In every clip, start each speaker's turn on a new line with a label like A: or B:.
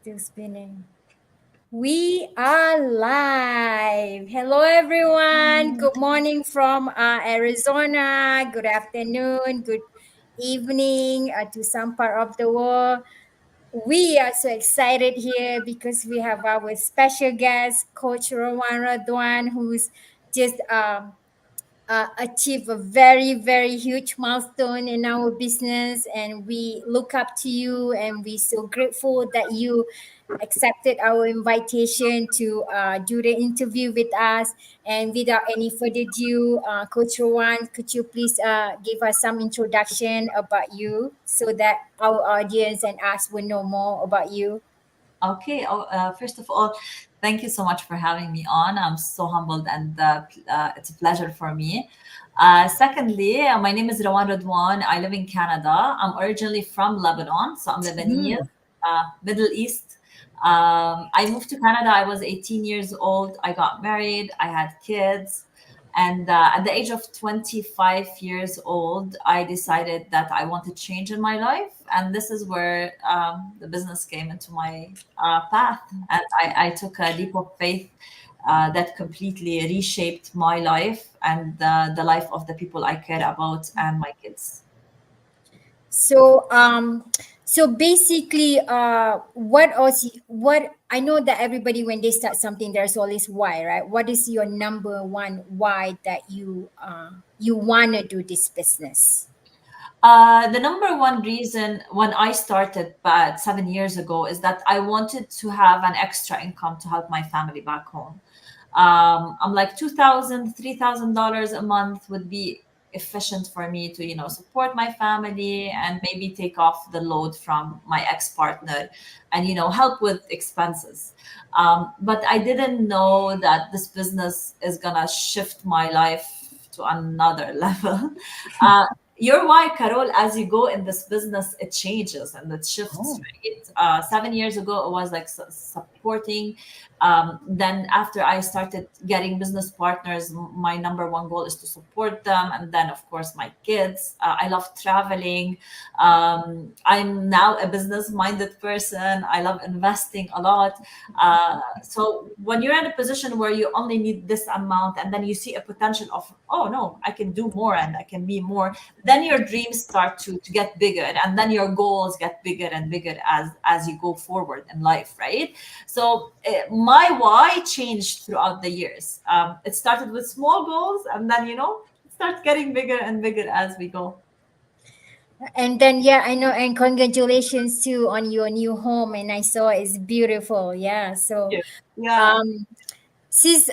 A: Still spinning. We are live. Hello, everyone. Good morning from Arizona. Good afternoon. Good evening to some part of the world. We are so excited here because we have our special guest, Coach Rawan Radwan, who's just achieve a very very huge milestone in our business, and we look up to you, and we're so grateful that you accepted our invitation to do the interview with us. And without any further ado, Coach Rowan, could you please give us some introduction about you so that our audience and us will know more about you?
B: Okay. First of all, thank you so much for having me on. I'm so humbled, and it's a pleasure for me. Secondly, my name is Rawan Radwan. I live in Canada. I'm originally from Lebanon, so I'm Lebanese,
A: Mm.
B: Middle East. I moved to Canada. I was 18 years old. I got married. I had kids. And at the age of 25 years old, I decided that I wanted change in my life. And this is where the business came into my path. And I took a leap of faith that completely reshaped my life and the life of the people I care about and my kids.
A: So, so basically, what I know that everybody when they start something, there's always why, right? What is your number one why that you wanna do this business?
B: The number one reason when I started about 7 years ago is that I wanted to have an extra income to help my family back home. I'm like $2,000, $3,000 a month would be efficient for me to, support my family and maybe take off the load from my ex-partner and, help with expenses. But I didn't know that this business is gonna shift my life to another level. Uh, you're why, Carol, as you go in this business, it changes and it shifts,
A: Oh.
B: right? 7 years ago, it was like supporting. Then after I started getting business partners, my number one goal is to support them. And then, of course, my kids. I love traveling. I'm now a business-minded person. I love investing a lot. So when you're in a position where you only need this amount and then you see a potential of, oh no, I can do more and I can be more, then your dreams start to get bigger, and then your goals get bigger and bigger as you go forward in life, right? So my why changed throughout the years. It started with small goals, and then it starts getting bigger and bigger as we go.
A: And then yeah, I know, and congratulations too on your new home, and I saw it's beautiful. Yeah. So,
B: Yeah. Yeah.
A: um, sis,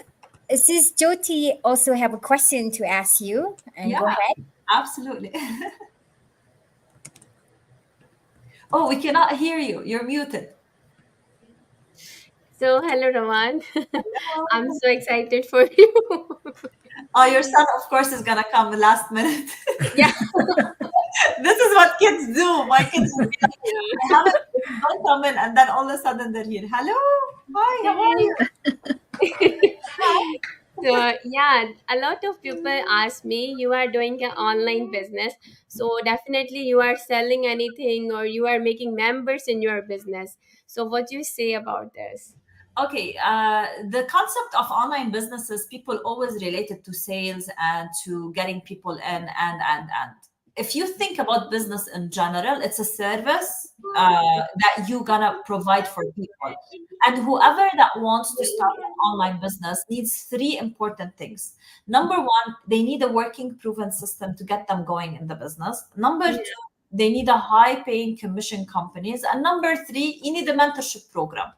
A: sis Jyoti also have a question to ask you, and
B: Yeah,
A: go ahead.
B: absolutely. Oh, we cannot hear you. You're muted.
C: So, hello, Raman. I'm so excited for you.
B: Oh, your son, of course, is gonna come last minute.
C: Yeah.
B: This is what kids do. My kids will be like, I
C: Yeah.
B: haven't don't come in, and then all of a sudden they're here. Hello, hi, how are you?
C: So, yeah, a lot of people ask me, you are doing an online business. So, definitely you are selling anything or you are making members in your business. So, what do you say about this?
B: Okay, the concept of online businesses, people always relate it to sales and to getting people in, and. If you think about business in general, it's a service that you're gonna provide for people. And whoever that wants to start an online business needs three important things. Number one, they need a working, proven system to get them going in the business. Number
C: Yeah.
B: two, they need a high paying commission companies. And number three, you need a mentorship program.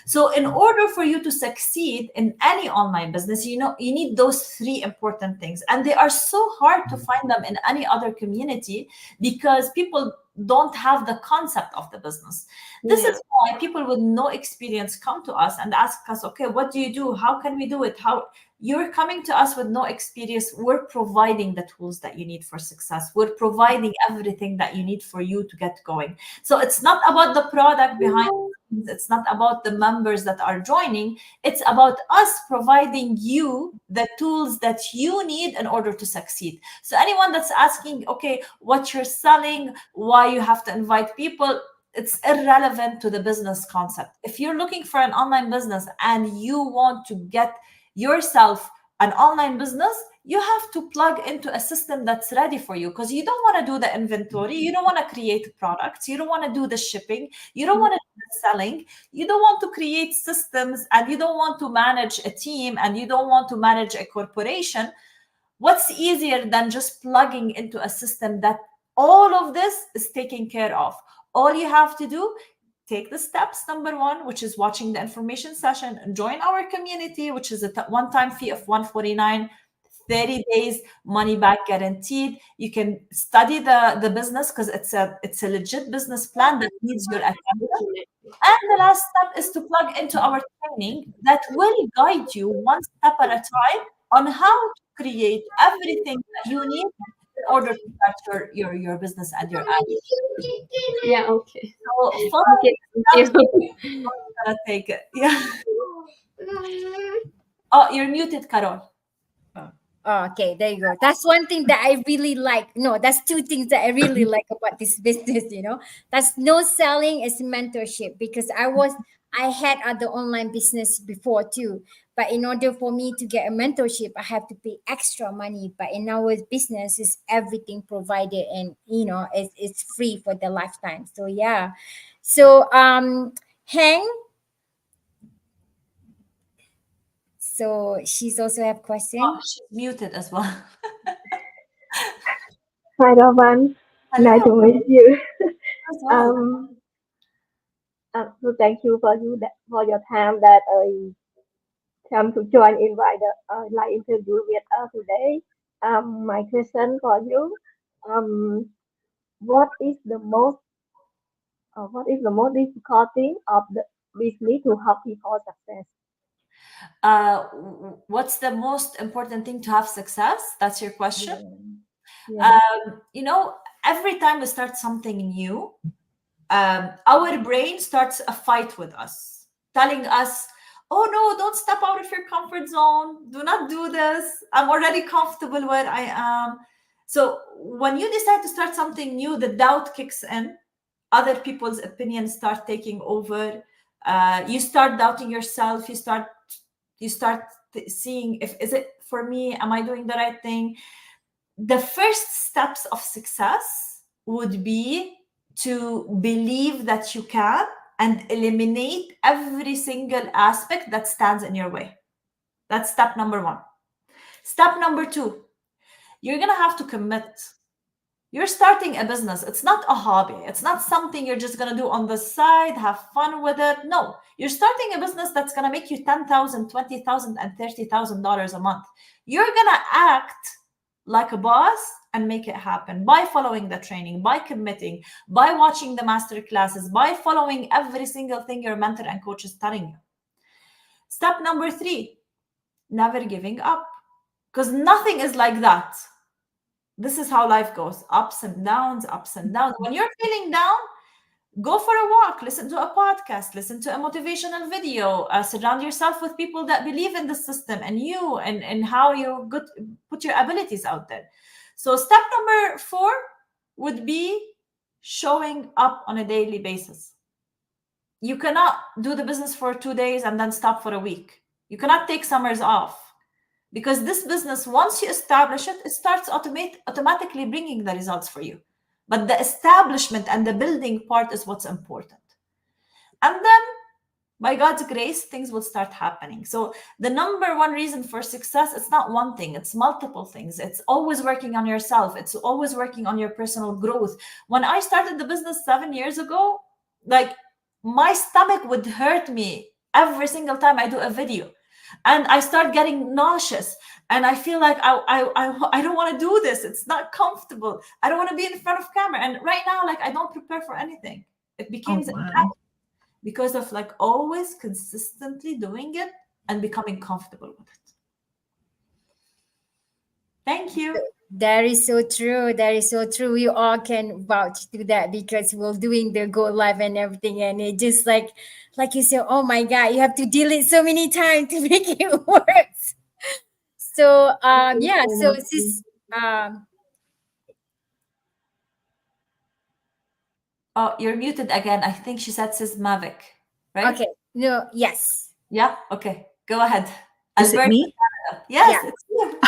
B: So in order for you to succeed in any online business, you need those three important things. And they are so hard to find them in any other community because people don't have the concept of the business. This
C: Yeah.
B: is why people with no experience come to us and ask us, okay, what do you do? How can we do it? How you're coming to us with no experience. We're providing the tools that you need for success. We're providing everything that you need for you to get going. So it's not about the product behind, it's not about the members that are joining. It's about us providing you the tools that you need in order to succeed. So anyone that's asking, okay, what you're selling, why you have to invite people, it's irrelevant to the business concept. If you're looking for an online business and you want to get yourself an online business, you have to plug into a system that's ready for you, because you don't want to do the inventory, you don't want to create products, you don't want to do the shipping, you don't want to do the selling, you don't want to create systems, and you don't want to manage a team, and you don't want to manage a corporation. What's easier than just plugging into a system that all of this is taken care of? All you have to do, take the steps. Number one, which is watching the information session, and join our community, which is a one-time fee of $149, 30 days money back guaranteed. You can study the business, because it's a legit business plan that needs your attention. And the last step is to plug into our training that will guide you one step at a time on how to create everything that you need in order to start your business and your ad.
C: Yeah, okay.
B: So follow
C: Okay,
B: the steps.
C: thank you.
B: I'm gonna take it. Yeah. Oh, you're muted, Carol.
A: Oh, okay, there you go. That's one thing that I really like. No, that's two things that I really like about this business, That's no selling, is mentorship, because I had other online business before too. But in order for me to get a mentorship, I have to pay extra money. But in our business, is everything provided, and it's free for the lifetime. So yeah. So Hang, so she's also have
B: Oh,
A: question.
B: she's muted as well.
D: Hi, Rawan. Nice
B: Hello
D: to meet you.
B: as well.
D: So thank you for your time that come to join invite the live interview with us today. My question for you, um, what is the most difficult thing of the business to help people success?
B: What's the most important thing to have success? That's your question.
D: Yeah,
B: Every time we start something new, our brain starts a fight with us, telling us, oh no, don't step out of your comfort zone. Do not do this. I'm already comfortable where I am. So when you decide to start something new, the doubt kicks in. Other people's opinions start taking over. You start doubting yourself. You start seeing, if is it for me? Am I doing the right thing? The first steps of success would be to believe that you can and eliminate every single aspect that stands in your way. That's step number one. Step number two, you're going to have to commit. You're starting a business. It's not a hobby. It's not something you're just going to do on the side, have fun with it. No, you're starting a business that's going to make you $10,000, $20,000, and $30,000 a month. You're going to act like a boss and make it happen by following the training, by committing, by watching the master classes, by following every single thing your mentor and coach is telling you. Step number three, never giving up, because nothing is like that. This is how life goes, ups and downs, ups and downs. When you're feeling down, go for a walk, listen to a podcast, listen to a motivational video, surround yourself with people that believe in the system and you and how you good put your abilities out there. So step number 4 would be showing up on a daily basis. You cannot do the business for 2 days and then stop for a week. You cannot take summers off, because this business, once you establish it, it starts automatically bringing the results for you. But the establishment and the building part is what's important. And then, by God's grace, things will start happening. So the number one reason for success, it's not one thing, it's multiple things. It's always working on yourself. It's always working on your personal growth. When I started the business 7 years ago, like, my stomach would hurt me every single time I do a video. And I start getting nauseous, and I feel like I don't want to do this. It's not comfortable. I don't want to be in front of camera. And right now, like, I don't prepare for anything. It became a habit because of like always consistently doing it and becoming comfortable with it. Thank you.
A: That is so true. That is so true. We all can vouch to that, because we're doing the go live and everything, and it just like you said, oh my God, you have to deal it so many times to make it work. So yeah. So this
B: Oh, you're muted again. I think she said says Mavic, right?
A: Okay. No, yes.
B: Yeah. Okay. Go ahead.
E: Is it
B: Alberta.
E: me?
B: Yes,
A: Yeah.
B: it's you.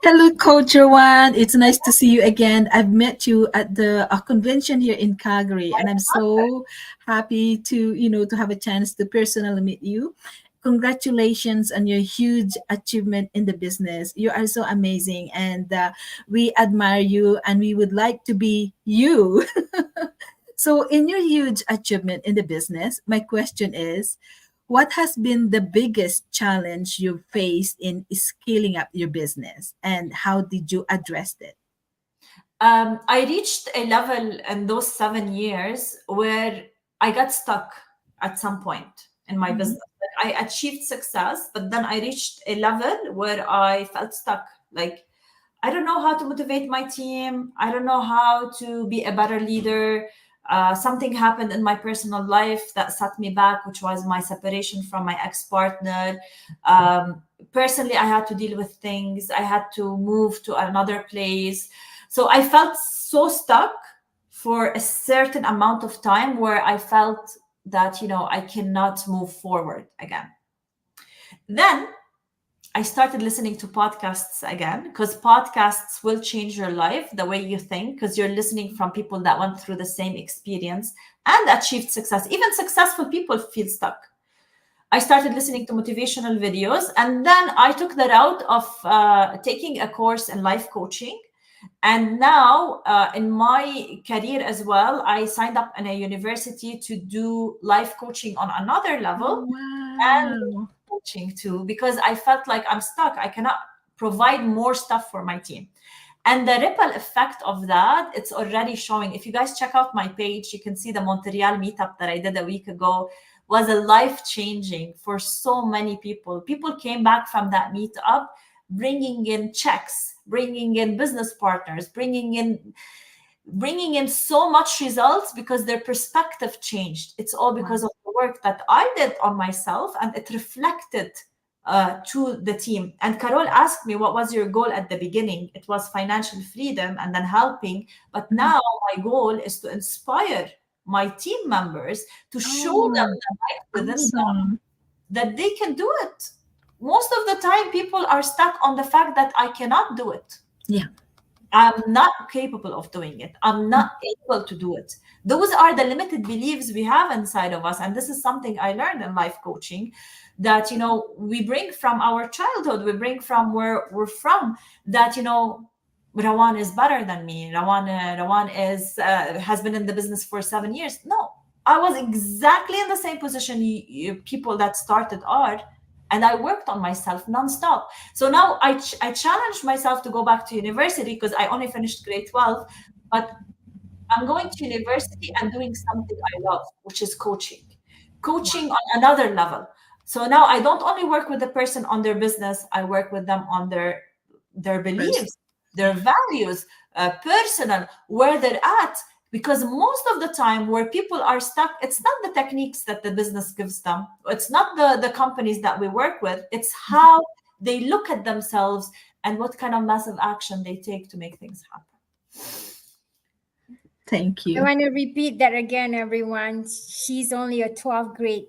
E: Hello, Coach Rawan. It's nice to see you again. I've met you at the convention here in Calgary, and I'm so happy to, to have a chance to personally meet you. Congratulations on your huge achievement in the business. You are so amazing, and we admire you, and we would like to be you. So, in your huge achievement in the business, my question is, what has been the biggest challenge you've faced in scaling up your business, and how did you address it?
B: I reached a level in those 7 years where I got stuck at some point in my
E: Mhm.
B: business. Like, I achieved success, but then I reached a level where I felt stuck. Like, I don't know how to motivate my team. I don't know how to be a better leader. Something happened in my personal life that set me back, which was my separation from my ex partner. Personally, I had to deal with things. I had to move to another place. So I felt so stuck for a certain amount of time where I felt that, I cannot move forward again. Then I started listening to podcasts again because podcasts will change your life, the way you think, because you're listening from people that went through the same experience and achieved success. Even successful people feel stuck. I started listening to motivational videos, and then I took the route of taking a course in life coaching. And now, in my career as well, I signed up in a university to do life coaching on another level and
E: Wow.
B: coaching too, because I felt like I'm stuck. I cannot provide more stuff for my team. And the ripple effect of that, it's already showing. If you guys check out my page, you can see the Montreal meetup that I did a week ago was a life changing for so many people. People came back from that meetup bringing in checks, bringing in business partners, bringing in so much results because their perspective changed. It's all because of the work that I did on myself, and it reflected to the team. And Carol asked me, what was your goal at the beginning? It was financial freedom and then helping. But now my goal is to inspire my team members, to show them
E: Oh,
B: the light within them,
E: awesome.
B: that they can do it. Most of the time, people are stuck on the fact that I cannot do it.
E: Yeah.
B: I'm not capable of doing it. I'm not able to do it. Those are the limited beliefs we have inside of us. And this is something I learned in life coaching, that, we bring from our childhood, we bring from where we're from, that, Rawan is better than me. Rawan has been in the business for 7 years. No, I was exactly in the same position people that started are, and I worked on myself nonstop. So now I challenged myself to go back to university because I only finished grade 12, but I'm going to university and doing something I love, which is coaching on another level. So now I don't only work with the person on their business, I work with them on their
E: First.
B: beliefs, their values, personal, where they're at. Because most of the time where people are stuck, it's not the techniques that the business gives them, it's not the companies that we work with, it's how they look at themselves and what kind of massive action they take to make things happen.
E: Thank
A: I
E: you.
A: want to repeat that again, everyone. She's only a 12th grade.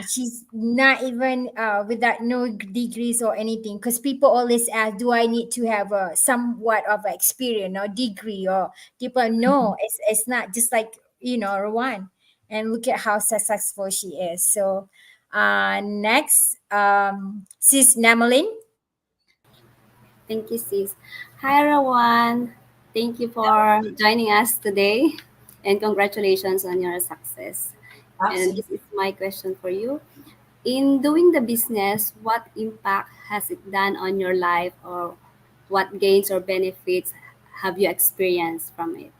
A: She's not even without no degrees or anything. Because people always ask, do I need to have a somewhat of an experience or degree? Or people, no, it's not. Just like Rowan, and look at how successful she is. So, next, Sis Namalin.
F: Thank you, sis. Hi, everyone. Thank you for joining us today, and congratulations on your success. And
B: Absolutely.
F: this is my question for you. In doing the business, what impact has it done on your life, or what gains or benefits have you experienced from it?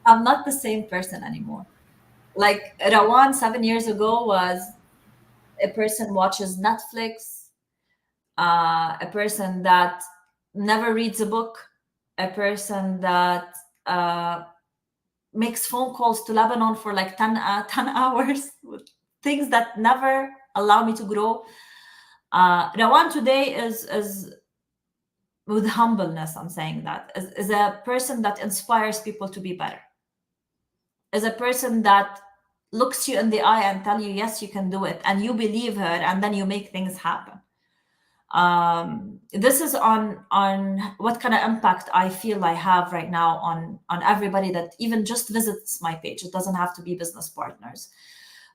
B: I'm not the same person anymore. Like Rawan 7 years ago was a person watches Netflix, a person that never reads a book, a person that makes phone calls to Lebanon for like 10 hours, things that never allow me to grow. Rawan today is with humbleness, I'm saying that, is a person that inspires people to be better, is a person that looks you in the eye and tell you, yes, you can do it, and you believe her, and then you make things happen. This is on what kind of impact I feel I have right now on everybody that even just visits my page. It doesn't have to be business partners.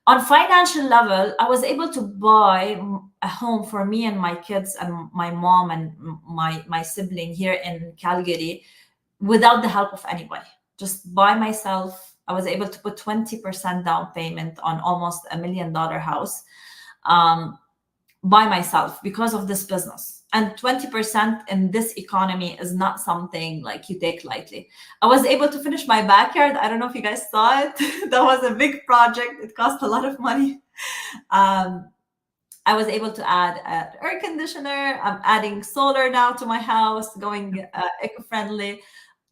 B: On financial level, I was able to buy a home for me and my kids and my mom and my sibling here in Calgary without the help of anybody. Just by myself, I was able to put 20% down payment on almost $1 million house. By myself because of this business. And 20% in this economy is not something like you take lightly. I was able to finish my backyard. I don't know if you guys saw it. That was a big project. It cost a lot of money. I was able to add an air conditioner. I'm adding solar now to my house, going eco-friendly.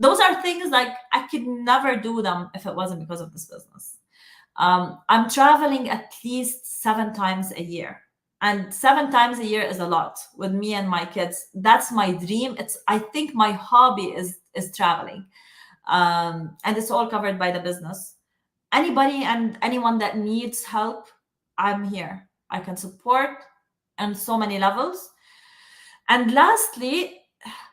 B: Those are things like I could never do them if it wasn't because of this business. I'm traveling at least 7 times a year. And 7 times a year is a lot with me and my kids. That's my dream. I think my hobby is traveling. And it's all covered by the business. Anybody and anyone that needs help, I'm here. I can support on so many levels. And lastly,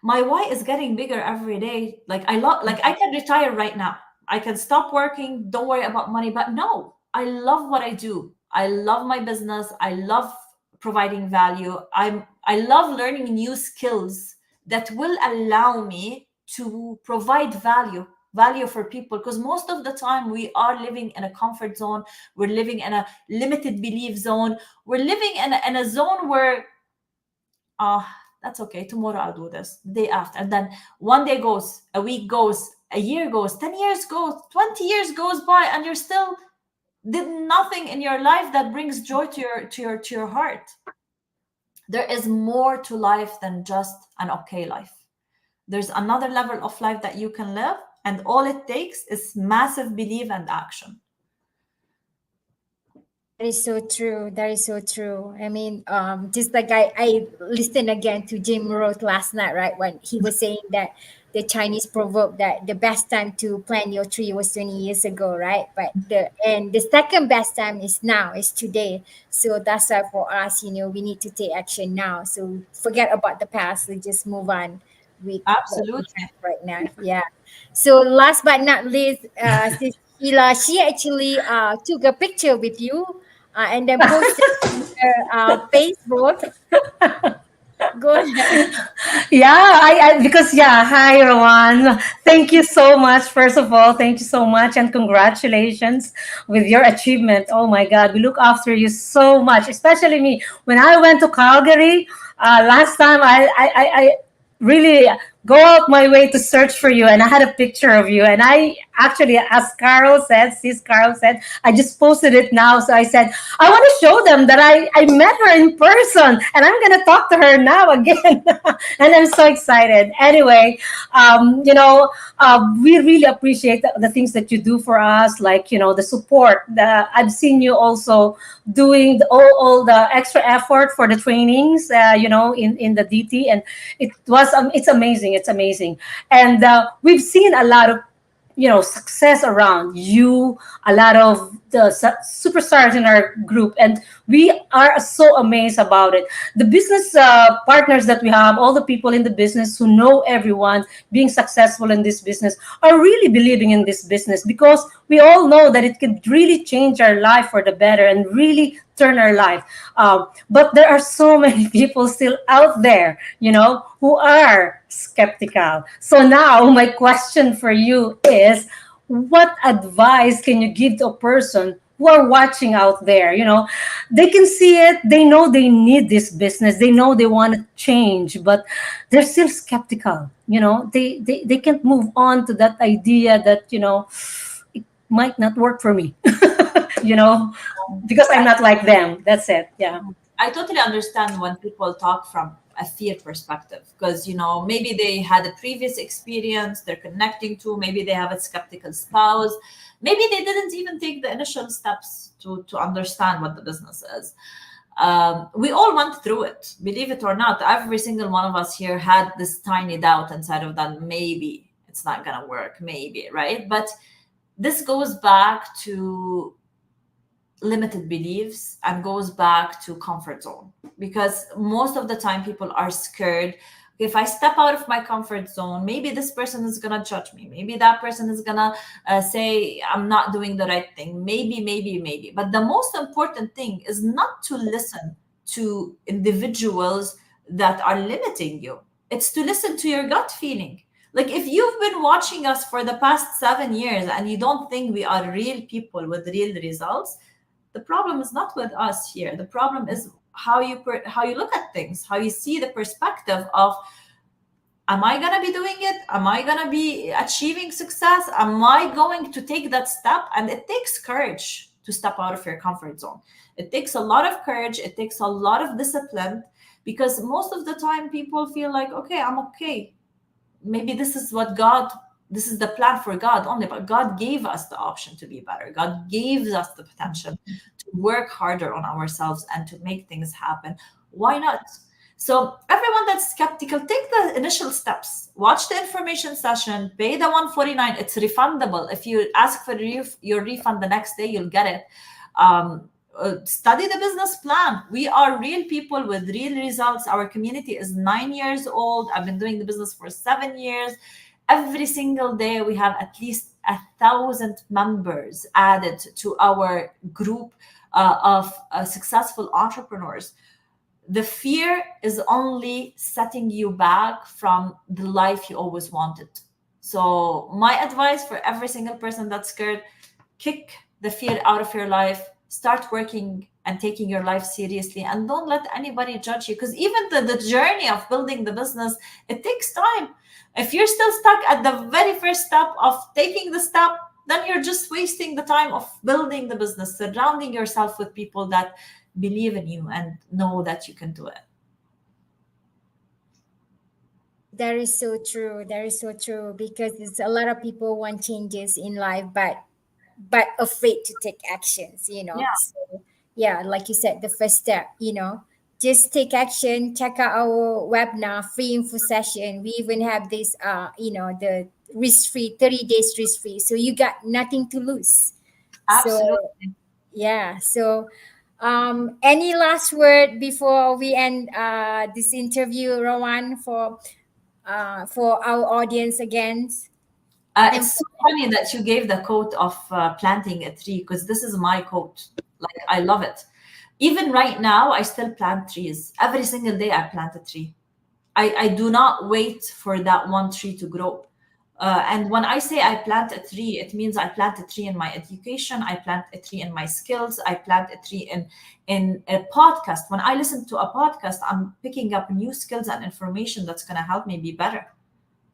B: my why is getting bigger every day. Like I can retire right now. I can stop working, don't worry about money. But no, I love what I do. I love my business. I love providing value. I love learning new skills that will allow me to provide value for people, because most of the time we are living in a comfort zone. We're living in a limited belief zone. We're living in a zone where that's okay, tomorrow I'll do this, the day after, and then one day goes, a week goes, a year goes, 10 years goes, 20 years goes by, and you're still did nothing in your life that brings joy to your heart. There is more to life than just an okay life. There's another level of life that you can live, and all it takes is massive belief and action.
A: That is so true. That is so true. I mean, just like I listened again to Jim Roth last night, right? When he was saying that the Chinese proverb that the best time to plant your tree was 20 years ago, right? But the second best time is now, is today. So that's why for us, we need to take action now. So forget about the past. We just move on with what we
B: Absolutely.
A: have right now. Yeah. So last but not least, Sis Sheila, she actually took a picture with you and then posted on her Facebook. Go ahead.
G: Yeah, because yeah, hi Rawan. Thank you so much. First of all, thank you so much and congratulations with your achievement. Oh my God, we look after you so much, especially me. When I went to Calgary last time, I really go out my way to search for you, and I had a picture of you, and I actually, as Carol said, I just posted it now. So I said, I want to show them that I met her in person, and I'm going to talk to her now again. And I'm so excited. Anyway, we really appreciate the things that you do for us, like, the support. I've seen you also doing all the extra effort for the trainings, in the DT, and it's amazing. It's amazing. And we've seen a lot of success around you, a lot of the superstars in our group, and we are so amazed about it. The business partners that we have, all the people in the business who know everyone being successful in this business, are really believing in this business, because we all know that it could really change our life for the better and really turn our life. But there are so many people still out there, who are skeptical. So now my question for you is, what advice can you give to a person who are watching out there? They can see it, they know they need this business, they know they want to change, but they're still skeptical. They can't move on to that idea that it might not work for me. you know because I'm not like them. That's it. Yeah.
B: I totally understand when people talk from a fear perspective, because maybe they had a previous experience they're connecting to, maybe they have a skeptical spouse, maybe they didn't even take the initial steps to understand what the business is. We all went through it, believe it or not. Every single one of us here had this tiny doubt inside of that maybe it's not gonna work, maybe, right? But this goes back to limited beliefs and goes back to comfort zone, because most of the time people are scared. If I step out of my comfort zone, maybe this person is gonna judge me, maybe that person is gonna say I'm not doing the right thing, maybe. But the most important thing is not to listen to individuals that are limiting you. It's to listen to your gut feeling. Like, if you've been watching us for the past 7 years and you don't think we are real people with real results, the problem is not with us here. The problem is how you look at things, how you see the perspective of, am I going to be doing it? Am I going to be achieving success? Am I going to take that step? And it takes courage to step out of your comfort zone. It takes a lot of courage. It takes a lot of discipline, because most of the time people feel like, okay, I'm okay. Maybe this is the plan for God only, but God gave us the option to be better. God gave us the potential to work harder on ourselves and to make things happen. Why not? So everyone that's skeptical, take the initial steps. Watch the information session, pay the $149. It's refundable. If you ask for your refund the next day, you'll get it. Study the business plan. We are real people with real results. Our community is 9 years old. I've been doing the business for 7 years. Every single day, we have at least 1,000 members added to our group of successful entrepreneurs. The fear is only setting you back from the life you always wanted. So my advice for every single person that's scared, kick the fear out of your life. Start working and taking your life seriously, and don't let anybody judge you, because even the journey of building the business, it takes time. If you're still stuck at the very first step of taking the step, then you're just wasting the time of building the business, surrounding yourself with people that believe in you and know that you can do it.
A: That is so true. That is so true, because it's a lot of people want changes in life, but afraid to take actions,
B: Yeah.
A: So yeah, like you said, the first step, just take action. Check out our webinar, free info session. We even have this the risk free, 30 days risk free, so you got nothing to lose. So
B: Absolutely.
A: yeah, so any last word before we end this interview, Rawan, for our audience again? And
B: It's so funny that you gave the quote of planting a tree, because this is my quote. Like, I love it. Even right now, I still plant trees. Every single day, I plant a tree. I do not wait for that one tree to grow. And when I say I plant a tree, it means I plant a tree in my education. I plant a tree in my skills. I plant a tree in a podcast. When I listen to a podcast, I'm picking up new skills and information that's going to help me be better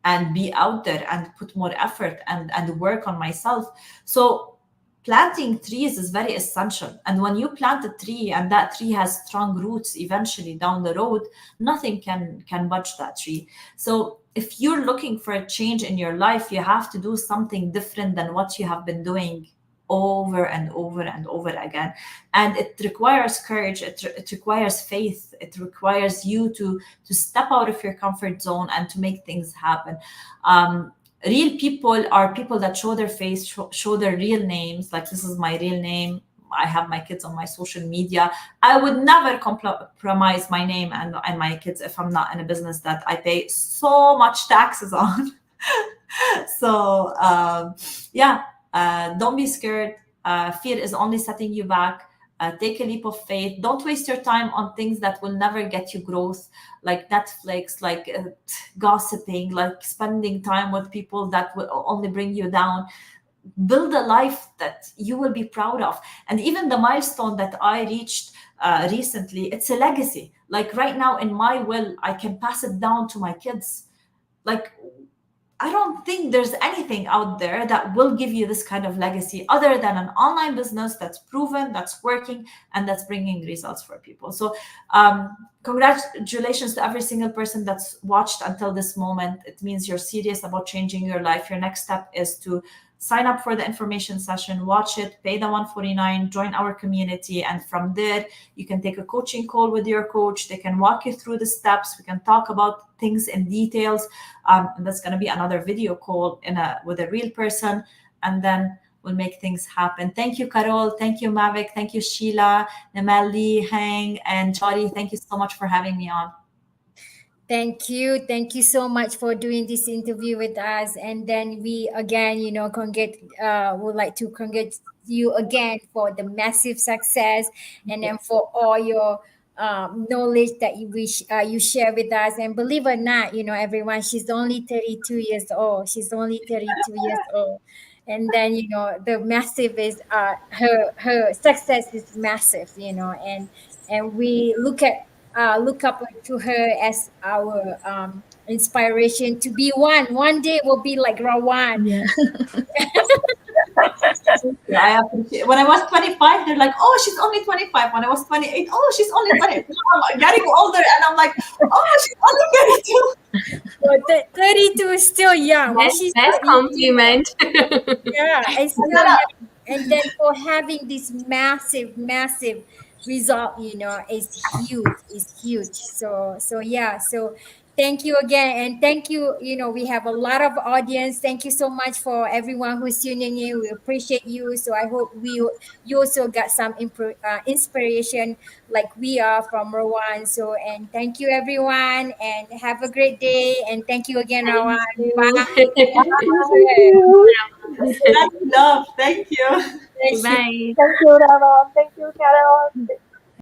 B: and be out there and put more effort and work on myself. So planting trees is very essential. And when you plant a tree and that tree has strong roots, eventually down the road, nothing can budge that tree. So if you're looking for a change in your life, you have to do something different than what you have been doing over and over and over again. And it requires courage. It requires faith. It requires you to step out of your comfort zone and to make things happen. Real people are people that show their face, show their real names. Like, this is my real name. I have my kids on my social media. I would never compromise my name and my kids if I'm not in a business that I pay so much taxes on. So don't be scared. Fear is only setting you back. Take a leap of faith. Don't waste your time on things that will never get you growth, like Netflix, like gossiping, like spending time with people that will only bring you down. Build a life that you will be proud of. And even the milestone that I reached recently, it's a legacy. Like, right now in my will, I can pass it down to my kids. Like, I don't think there's anything out there that will give you this kind of legacy other than an online business that's proven, that's working, and that's bringing results for people. So congratulations to every single person that's watched until this moment. It means you're serious about changing your life. Your next step is to sign up for the information session, watch it, pay the 149, join our community. And from there, you can take a coaching call with your coach. They can walk you through the steps. We can talk about things in details. And that's going to be another video call with a real person. And then we'll make things happen. Thank you, Carol. Thank you, Mavic. Thank you, Sheila, Namali, Hang, and Jolly. Thank you so much for having me on.
A: Thank you. Thank you so much for doing this interview with us. And then we again, would like to congratulate you again for the massive success and then for all your knowledge that you share with us. And believe it or not, everyone, she's only 32 years old. She's only 32 years old. And then, the massive is her success is massive, and we look up to her as our inspiration to be one day we'll be like Rawan.
E: Yeah.
B: Yeah, I appreciate. When I was 25, they're like, "Oh, she's only 25." When I was 28, "Oh, she's only 20." I'm getting older, and I'm like, "Oh, she's only 32."
A: But 32 is still young. Well, she's
C: Best
A: still,
C: compliment.
A: yeah, it's still young. And then for having this massive result, is huge. Is huge. So yeah. So thank you again, and thank you. We have a lot of audience. Thank you so much for everyone who's tuning in. We appreciate you. So I hope you also got some inspiration like we are from Rowan. So and thank you everyone, and have a great day. And thank you again, Rowan.
C: Thank
A: Bye.
C: you.
D: Thank you.
B: That's love. Thank you.
A: Bless you.
C: Bye.
D: Thank you, Ravan. Thank you, Carol.